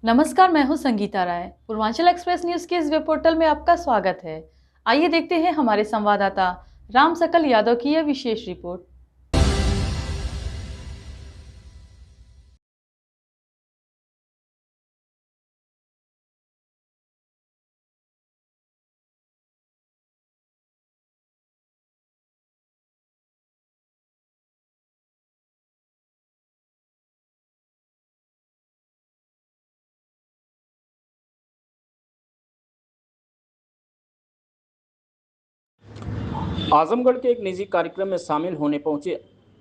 नमस्कार, मैं हूं संगीता राय। पूर्वांचल एक्सप्रेस न्यूज के इस वेब पोर्टल में आपका स्वागत है। आइए देखते हैं हमारे संवाददाता राम सकल यादव की यह विशेष रिपोर्ट। आजमगढ़ के एक निजी कार्यक्रम में शामिल होने पहुंचे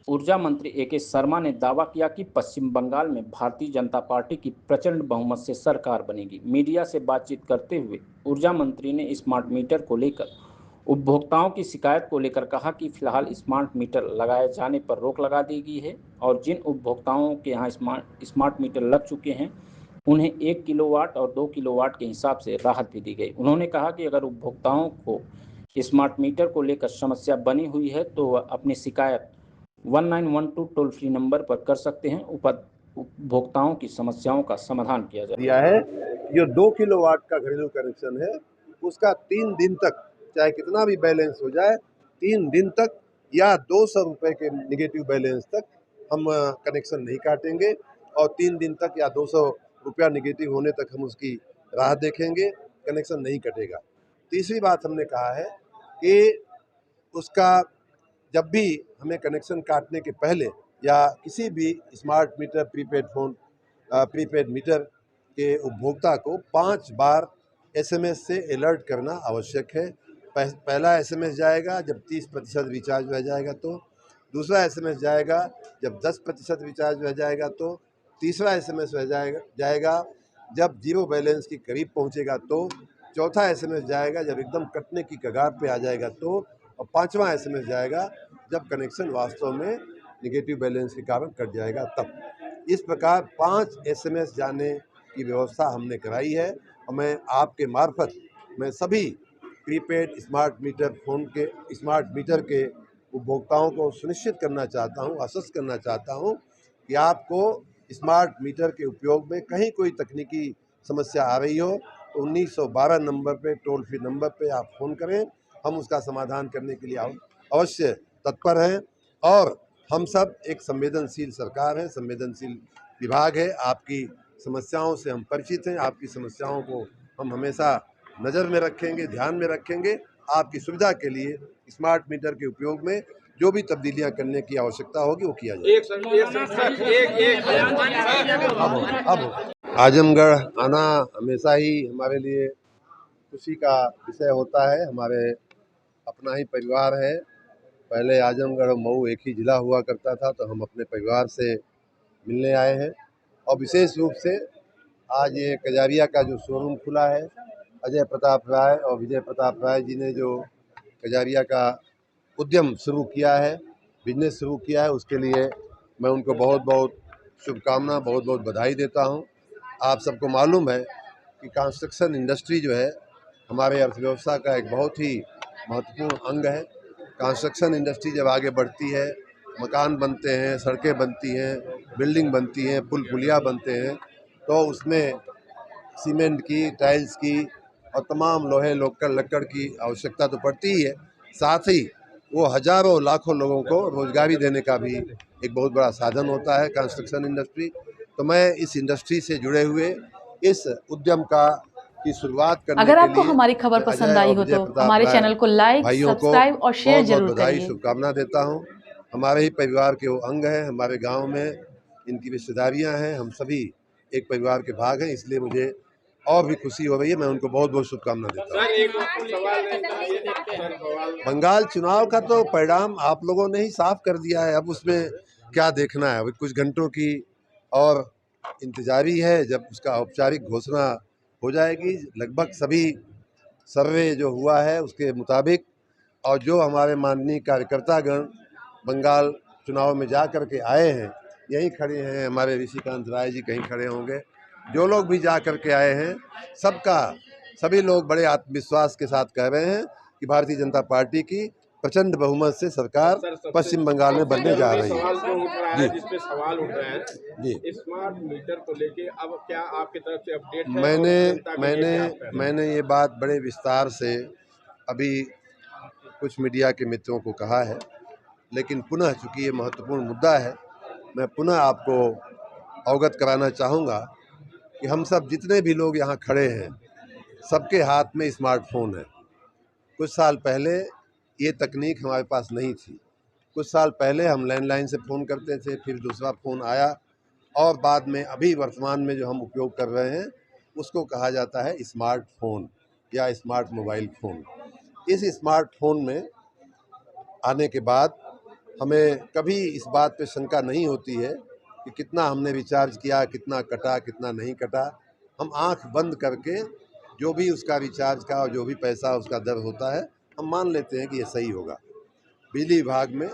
ऊर्जा मंत्री ए.के. शर्मा ने दावा किया कि पश्चिम बंगाल में भारतीय जनता पार्टी की प्रचंड बहुमत से सरकार बनेगी। मीडिया से बातचीत करते हुए ऊर्जा मंत्री ने स्मार्ट मीटर को लेकर उपभोक्ताओं की शिकायत को लेकर कहा कि फिलहाल स्मार्ट मीटर लगाए जाने पर रोक लगा दी गई है और जिन उपभोक्ताओं के यहाँ स्मार्ट मीटर लग चुके हैं उन्हें 1 किलोवाट और 2 किलोवाट के हिसाब से राहत भी दी गई। उन्होंने कहा कि अगर उपभोक्ताओं को स्मार्ट मीटर को लेकर समस्या बनी हुई है तो वह अपनी शिकायत 1912 टोल फ्री नंबर पर कर सकते हैं। उपभोक्ताओं की समस्याओं का समाधान किया दिया है। जो 2 किलोवाट का घरेलू कनेक्शन है उसका 3 दिन तक चाहे कितना भी बैलेंस हो जाए 3 दिन तक या 200 रुपये के निगेटिव बैलेंस तक हम कनेक्शन नहीं काटेंगे और 3 दिन तक या 200 रुपया निगेटिव होने तक हम उसकी राह देखेंगे, कनेक्शन नहीं कटेगा। तीसरी बात हमने कहा है कि उसका जब भी हमें कनेक्शन काटने के पहले या किसी भी स्मार्ट मीटर प्रीपेड मीटर के उपभोक्ता को 5 बार SMS से अलर्ट करना आवश्यक है। पहला SMS जाएगा जब 30% रिचार्ज रह जाएगा तो, दूसरा SMS जाएगा जब 10% रिचार्ज रह जाएगा तो, तीसरा SMS रह जाएगा जब जीरो बैलेंस के करीब पहुंचेगा तो, चौथा SMS जाएगा जब एकदम कटने की कगार पे आ जाएगा तो, और पांचवा SMS जाएगा जब कनेक्शन वास्तव में निगेटिव बैलेंस के कारण कट जाएगा तब। इस प्रकार 5 SMS जाने की व्यवस्था हमने कराई है और मैं आपके मार्फत मैं सभी प्रीपेड स्मार्ट मीटर के उपभोक्ताओं को सुनिश्चित करना चाहता हूं, आश्वस्त करना चाहता हूं कि आपको स्मार्ट मीटर के उपयोग में कहीं कोई तकनीकी समस्या आ रही हो तो 1912 नंबर पे टोल फ्री नंबर पे आप फ़ोन करें, हम उसका समाधान करने के लिए अवश्य तत्पर हैं। और हम सब एक संवेदनशील सरकार है, संवेदनशील विभाग है। आपकी समस्याओं से हम परिचित हैं, आपकी समस्याओं को हम हमेशा नज़र में रखेंगे, ध्यान में रखेंगे। आपकी सुविधा के लिए स्मार्ट मीटर के उपयोग में जो भी तब्दीलियां करने की आवश्यकता होगी वो किया जाए। अब आजमगढ़ आना हमेशा ही हमारे लिए खुशी का विषय होता है। हमारे अपना ही परिवार है। पहले आजमगढ़ और मऊ एक ही ज़िला हुआ करता था तो हम अपने परिवार से मिलने आए हैं और विशेष रूप से आज ये कजारिया का जो शोरूम खुला है, अजय प्रताप राय और विजय प्रताप राय जी ने जो कजारिया का उद्यम शुरू किया है, बिजनेस शुरू किया है, उसके लिए मैं उनको बहुत बहुत शुभकामना, बहुत बहुत बधाई देता हूं। आप सबको मालूम है कि कंस्ट्रक्शन इंडस्ट्री जो है हमारे अर्थव्यवस्था का एक बहुत ही महत्वपूर्ण अंग है। कंस्ट्रक्शन इंडस्ट्री जब आगे बढ़ती है, मकान बनते हैं, सड़कें बनती हैं, बिल्डिंग बनती हैं, पुल पुलिया बनते हैं, तो उसमें सीमेंट की, टाइल्स की और तमाम लोहे लक्कड़ की आवश्यकता तो पड़ती ही है। साथ ही वो हजारों लाखों लोगों को रोजगारी देने का भी एक बहुत बड़ा साधन होता है कंस्ट्रक्शन इंडस्ट्री। तो मैं इस इंडस्ट्री से जुड़े हुए इस उद्यम की शुरुआत करने अगर के आपको लिए हमारी खबर पसंद आई हो तो हमारे चैनल को लाइक, सब्सक्राइब और शेयर बहुत बहुत जरूर बधाई, करिए। शुभकामना देता हूँ। हमारे ही परिवार के वो अंग हैं, हमारे गांव में इनकी रिश्तेदारियां हैं, हम सभी एक परिवार के भाग हैं, इसलिए मुझे और भी खुशी हो रही है। मैं उनको बहुत बहुत शुभकामना देता हूँ। बंगाल चुनाव का तो परिणाम आप लोगों ने ही साफ कर दिया है, अब उसमें क्या देखना है। अभी कुछ घंटों की और इंतजारी है, जब उसका औपचारिक घोषणा हो जाएगी। लगभग सभी सर्वे जो हुआ है उसके मुताबिक और जो हमारे माननीय कार्यकर्तागण बंगाल चुनाव में जा कर के आए हैं, यहीं खड़े हैं, हमारे ऋषिकांत राय जी कहीं खड़े होंगे, जो लोग भी जा कर के आए हैं सभी लोग बड़े आत्मविश्वास के साथ कह रहे हैं कि भारतीय जनता पार्टी की प्रचंड बहुमत से सरकार पश्चिम बंगाल में बनने जा रही सवाल जो उठ रहा है, जी। जिसपे सवाल उठ रहा है जी। स्मार्ट मीटर को लेके, अब क्या आपकी तरफ से अपडेट है? और जनता के लिए क्या आप कह रहे हैं? मैंने ये बात बड़े विस्तार से अभी कुछ मीडिया के मित्रों को कहा है, लेकिन पुनः चूंकि ये महत्वपूर्ण मुद्दा है, मैं पुनः आपको अवगत कराना चाहूँगा कि हम सब जितने भी लोग यहाँ खड़े हैं, सबके हाथ में स्मार्टफोन है। कुछ साल पहले ये तकनीक हमारे पास नहीं थी। कुछ साल पहले हम लैंडलाइन से फ़ोन करते थे, फिर दूसरा फ़ोन आया और बाद में अभी वर्तमान में जो हम उपयोग कर रहे हैं उसको कहा जाता है स्मार्टफोन या स्मार्ट मोबाइल फ़ोन। इस स्मार्टफोन में आने के बाद हमें कभी इस बात पे शंका नहीं होती है कि कितना हमने रिचार्ज किया, कितना कटा, कितना नहीं कटा। हम आंख बंद करके जो भी उसका रिचार्ज का और जो भी पैसा उसका दर होता है, हम मान लेते हैं कि ये सही होगा। बिजली विभाग में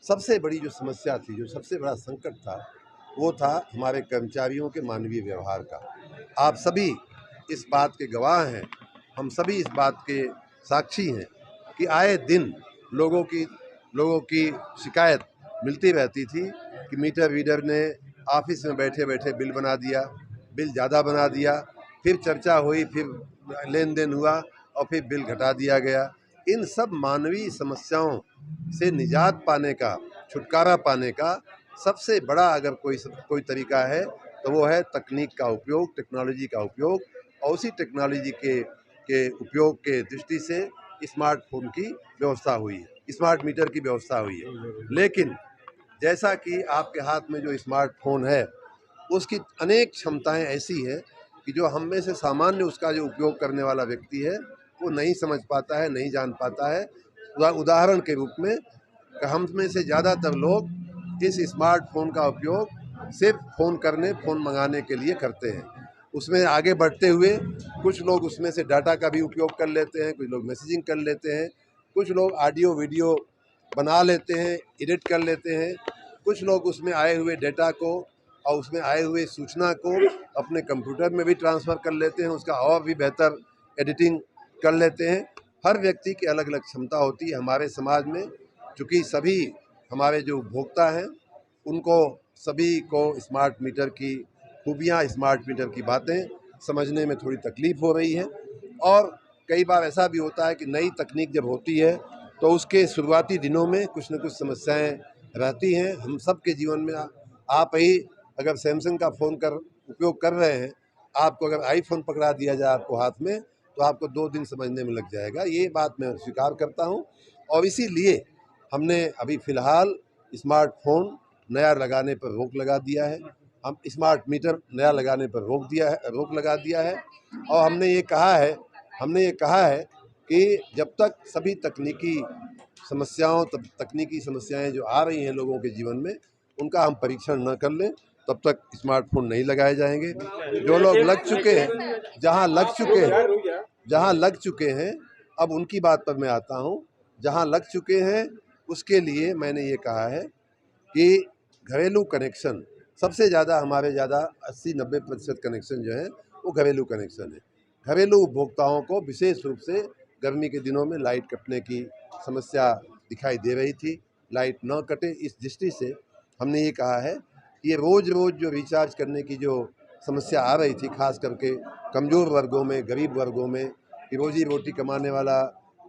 सबसे बड़ी जो समस्या थी, जो सबसे बड़ा संकट था, वो था हमारे कर्मचारियों के मानवीय व्यवहार का। आप सभी इस बात के गवाह हैं, हम सभी इस बात के साक्षी हैं कि आए दिन लोगों की शिकायत मिलती रहती थी कि मीटर रीडर ने ऑफिस में बैठे बैठे बिल बना दिया, बिल ज़्यादा बना दिया, फिर चर्चा हुई, फिर लेन देन हुआ और फिर बिल घटा दिया गया। इन सब मानवीय समस्याओं से निजात पाने का, छुटकारा पाने का सबसे बड़ा अगर कोई तरीका है तो वो है तकनीक का उपयोग, टेक्नोलॉजी का उपयोग। और उसी टेक्नोलॉजी के उपयोग के दृष्टि से स्मार्टफोन की व्यवस्था हुई है, स्मार्ट मीटर की व्यवस्था हुई है। लेकिन जैसा कि आपके हाथ में जो स्मार्टफोन है उसकी अनेक क्षमताएं ऐसी है कि जो हम में से सामान्य उसका जो उपयोग करने वाला व्यक्ति है वो नहीं समझ पाता है, नहीं जान पाता है। उदाहरण के रूप में हम में से ज़्यादातर लोग इस स्मार्टफोन का उपयोग सिर्फ फ़ोन करने, फ़ोन मंगाने के लिए करते हैं। उसमें आगे बढ़ते हुए कुछ लोग उसमें से डाटा का भी उपयोग कर लेते हैं, कुछ लोग मैसेजिंग कर लेते हैं, कुछ लोग ऑडियो वीडियो बना लेते हैं, एडिट कर लेते हैं, कुछ लोग उसमें आए हुए डेटा को और उसमें आए हुए सूचना को अपने कंप्यूटर में भी ट्रांसफ़र कर लेते हैं, उसका और भी बेहतर एडिटिंग कर लेते हैं। हर व्यक्ति की अलग अलग क्षमता होती है। हमारे समाज में चूँकि सभी हमारे जो उपभोक्ता हैं उनको सभी को स्मार्ट मीटर की खूबियाँ, स्मार्ट मीटर की बातें समझने में थोड़ी तकलीफ़ हो रही है। और कई बार ऐसा भी होता है कि नई तकनीक जब होती है तो उसके शुरुआती दिनों में कुछ न कुछ समस्याएं रहती हैं। हम सब के जीवन में आप ही अगर सैमसंग का फ़ोन उपयोग कर रहे हैं, आपको अगर आईफोन पकड़ा दिया जाए आपको हाथ में तो आपको 2 दिन समझने में लग जाएगा। ये बात मैं स्वीकार करता हूँ और इसीलिए हमने अभी फ़िलहाल स्मार्टफोन नया लगाने पर रोक लगा दिया है। हम स्मार्ट मीटर नया लगाने पर रोक लगा दिया है। और हमने ये कहा है कि जब तक सभी तकनीकी समस्याएं जो आ रही हैं लोगों के जीवन में उनका हम परीक्षण न कर लें, तब तक स्मार्टफोन नहीं लगाए जाएंगे। जो लोग लग चुके हैं, जहां लग चुके हैं, अब उनकी बात पर मैं आता हूं। जहां लग चुके हैं उसके लिए मैंने ये कहा है कि घरेलू कनेक्शन सबसे ज़्यादा, हमारे ज़्यादा 80-90% कनेक्शन जो है वो घरेलू कनेक्शन है। घरेलू उपभोक्ताओं को विशेष रूप से गर्मी के दिनों में लाइट कटने की समस्या दिखाई दे रही थी। लाइट न कटे इस दृष्टि से हमने ये कहा है कि ये रोज़ जो रिचार्ज करने की जो समस्या आ रही थी, खास करके कमज़ोर वर्गों में, गरीब वर्गों में, कि रोज़ी रोटी कमाने वाला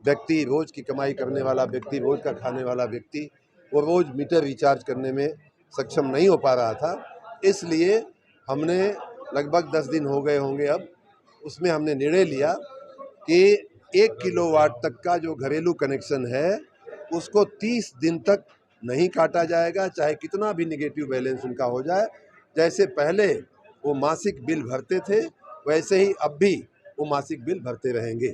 व्यक्ति, रोज़ की कमाई करने वाला व्यक्ति, रोज़ का खाने वाला व्यक्ति, वो रोज़ मीटर रिचार्ज करने में सक्षम नहीं हो पा रहा था। इसलिए हमने लगभग 10 दिन हो गए होंगे अब, उसमें हमने निर्णय लिया कि 1 किलोवाट तक का जो घरेलू कनेक्शन है उसको 30 दिन तक नहीं काटा जाएगा, चाहे कितना भी नेगेटिव बैलेंस उनका हो जाए। जैसे पहले वो मासिक बिल भरते थे वैसे ही अब भी वो मासिक बिल भरते रहेंगे।